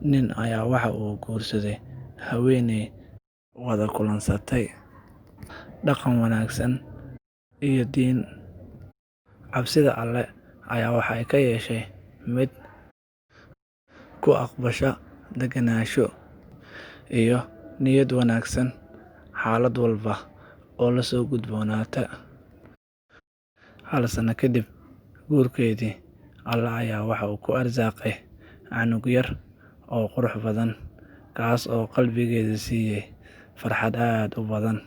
Nin ayaa waxa uu guursaday haweeney wada kulansatay dhaqan wanaagsan iyo diin. Cabsida Alle ayaa waxay ka yeeshay mid ku aqbasha degenaansho iyo niyad wanaagsan xaalad walba oo la soo gudboonaata. Hal sano kadib guurkeedii, Alle ayaa waxa uu ku arsaaqay canug yar oo qurux badan, kaas oo qalbigeeda siiyay farxad aad u badan.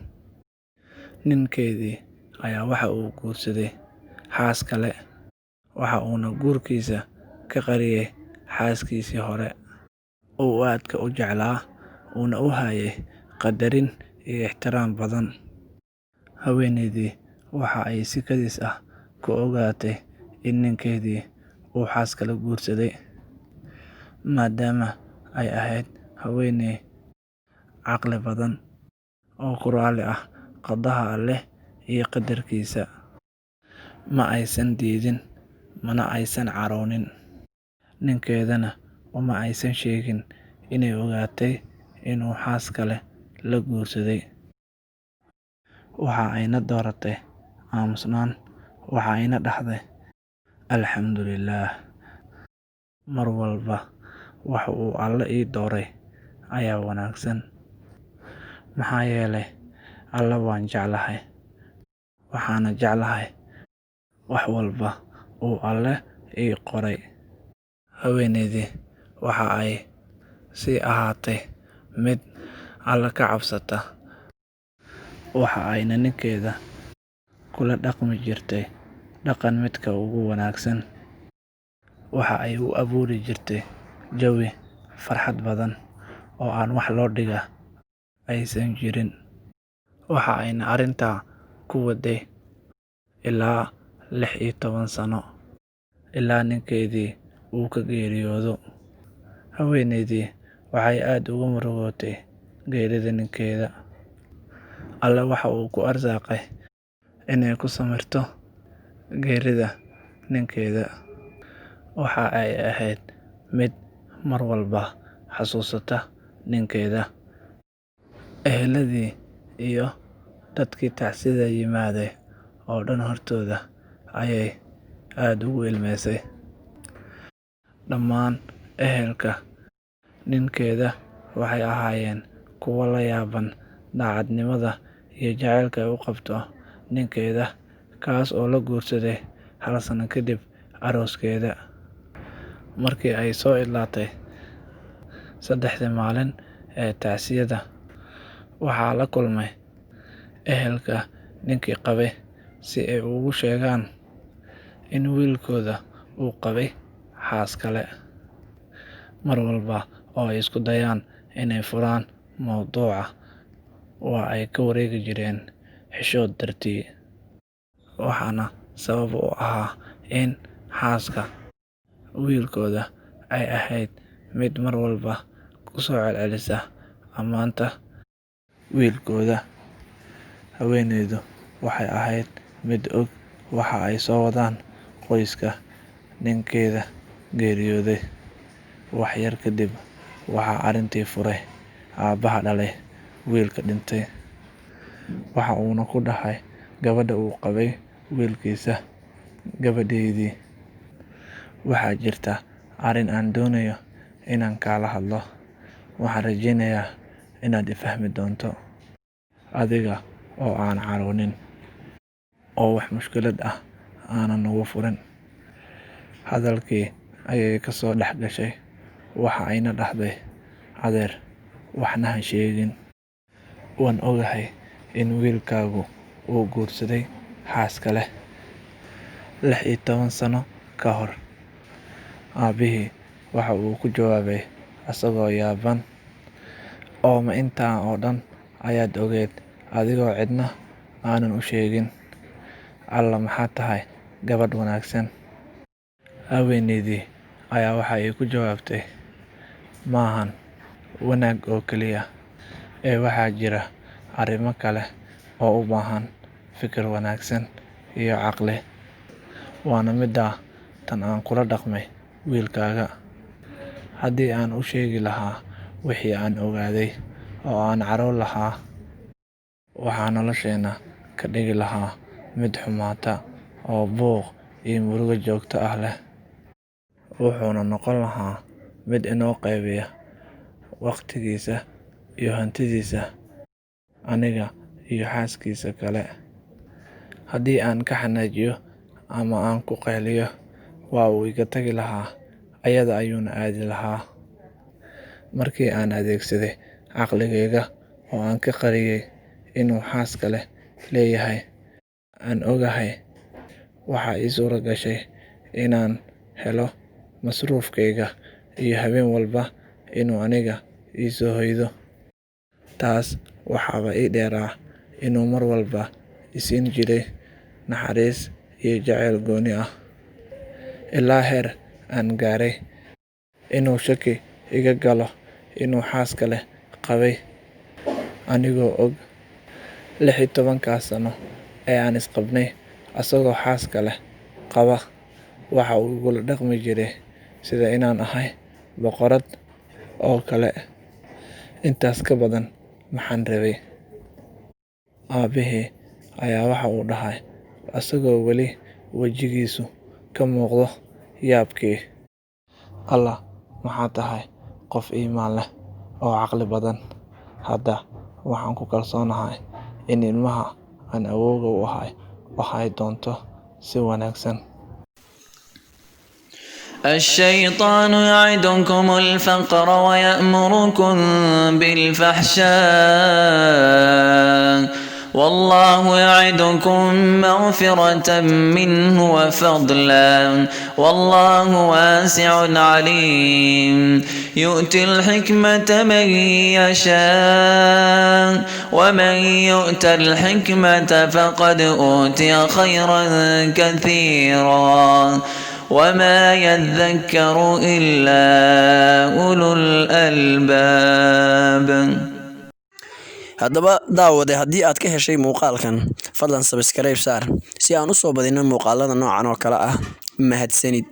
Ninkeedii ayaa waxa uu guursaday xaas kale, waxa uuna guurkiisa ka qariyay xaaskiisii hore oo uu aadka u jeclaa, uuna u hayay qadarin iyo ixtiraam badan. Haweeneydii waxa ay si kadis ah ku ogaatay in ninkeedii uu xaas kale guursaday, maadaama ay ahayd haweeney caqli badan oo ku raalli ah qadaha Alle iyo qadarkiisa. Ma aysan diidin, mana aysan caroonin. Ninkeedana uma aysan sheegin inay ogaatay inuu xaas kale la guursaday. Waxa ayna dooratay aamusnaan, waxa ayna dhahday alxamdulillaah. Mar walba waxa uu Alle ii dooray ayaa wanaagsan, maxaa yeelay Alle waan jeclahay, waxaana jeclahay wax walba uu Alle ii qoray. Haweeneydii waxa ay sii ahaatay mid Alle ka cabsata, waxa ayna ninkeeda kula dhaqmi jirtay dhaqan midka ugu wanaagsan. Waxa ay u abuuri jirtay jawi farxad badan oo aan wax loo dhiga aysan jirin. Waxa ayna arrintaa ku waday ilaa 16 sano, ilaa ninkeedii uu ka geeriyoodo. Haweeneydii waxay aad uga murugootay geerida ninkeeda. Alle waxa uu ku arsaaqay inay ku samirto geerida ninkeeda. Waxa ay ahayd mid mar walba xasuusata ninkeeda. Eheladii iyo dadkii tacsida yimaaday oo dhan hortooda ayay aad ugu ilmeysay. Dhammaan ehelka ninkeeda waxay ahaayeen kuwo la yaaban daacadnimada iyo jacaylka ay u qabto ninkeeda, kaas oo la guursaday hal sano kadib arooskeeda. Markii ay soo idlaatay 3 maalin ee tacsida, waxaa la kulmay ehelka ninkii qabay si ay ugu sheegaan in wiilkooda uu qabay xaas kale. Mar walba oo ay isku dayaan inay furaan mowduuca, waa ay ka wareegi jireen xishood dartii, waxaana sabab u ahaa in xaaska wiilkooda ay ahayd mid mar walba ku soo celcelisa ammaanta wiilkooda. Haweeneydu waxay ahayd mid og waxa ay soo wadaan qoyska ninkeeda geeriyooday. Wax yar kadib, waxaa arrintii furay aabbaha dhalay wiilka dhintay. Waxa uuna ku dhahay gabadha uu qabay wiilkiisa, gabadhaydii, waxaa jirta arrin aan doonayo inaan kaala hadlo. Waxaan rajeynayaa inaad i fahmi doonto, adiga oo aan caroonin, oo wax mushkilad ah aanan nagu furin. Hadalkii ayay ka soo dhex gashay, waxa ayna dhahday adeer, waxna ha sheegin. Waan ogahay in wiilkaagu uu guursaday xaas kale 16 sano ka hor. Aabbihii waxa uu ku jawaabay asagoo yaaban, oo ma intaa oo dhan ayaad ogeyd adigoo cidna aanan u sheegin? Alla maxaa tahay gabadh wanaagsan. Haweeneydii ayaa waxa ay ku jawaabtay, maahan wanaag oo keliya ee waxaa jira arrimo kale oo u baahan fikir wanaagsan iyo caqli. Waana midda tan aan kula dhaqmay wiilkaaga. Haddii aan u sheegi lahaa wixii aan ogaaday oo aan caroon lahaa, waxaa nolosheena ka dhigi lahaa mid xumaata oo buuq iyo murugo joogto ah leh. Wuxuuna noqon lahaa mid inoo qaybiya waqtigiisa iyo hantidiisa, aniga iyo xaaskiisa kale. Haddii aan ka xanaajiyo ama aan ku qayliyo, waa uu iga tagi lahaa, ayada ayuuna aadi lahaa. Markii aan adeegsaday caqligayga oo aan ka qariyay inuu xaas kale leeyahay, aan ogahay, waxaa ii suura gashay inaan helo masruufkayga iyo habeen walba inuu aniga ii soo hoydo. Taas waxaaba ii dheeraa inuu mar walba i siin jiray naxariis iyo jacayl gooni ah, ilaa heer aan gaaray inuu shaki iga galo inuu xaas kale qabay, anigoo og 16 sano ee aan isqabnay asagoo xaas kale qaba. Waxa uu igula dhaqmi jiray sida inaan ahay boqorad oo kale. Intaas ka badan maxaan rabay? Aabbihii ayaa waxa uu dhahay, asagoo weli wejigiisu ka muuqdo yaabkii, "Allah, maxaa tahay qof iimaan leh oo caqli badan." Hadda waxaan ku kalsoonahay in ilmaha aan awowga u ahay waxay doonto si wanaagsan. الشيطان يعدكم الفقر ويأمركم بالفحشاء والله يعدكم مغفرة منه وفضلا والله واسع عليم يؤتي الحكمة من يشاء ومن يؤت الحكمة فقد أوتي خيرا كثيرا وما يذكر إلا أولو الألباب. haddaba daawade haddii aad ka heshay muuqaalkan, fadlan subscribe saar si aan u soo badino muuqaalada noocan oo kale ah. Mahadsanid.